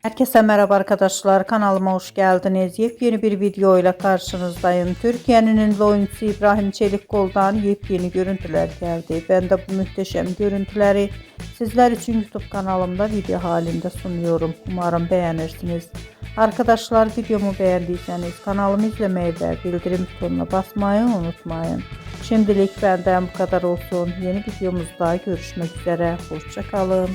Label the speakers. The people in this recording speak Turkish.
Speaker 1: Herkese merhaba arkadaşlar, kanalıma hoş geldiniz. Yepyeni bir video ile karşınızdayım. Türkiye'nin ünlü oyuncusu İbrahim Çelikkol'dan yepyeni görüntüler geldi. Ben de bu muhteşem görüntüleri sizler için YouTube kanalımda video halinde sunuyorum. Umarım beğenirsiniz. Arkadaşlar, videomu beğendiyseniz kanalımı izlemeyi ve bildirim butonuna basmayı unutmayın. Şimdilik benden bu kadar olsun. Yeni videomuzda görüşmek üzere. Hoşça kalın.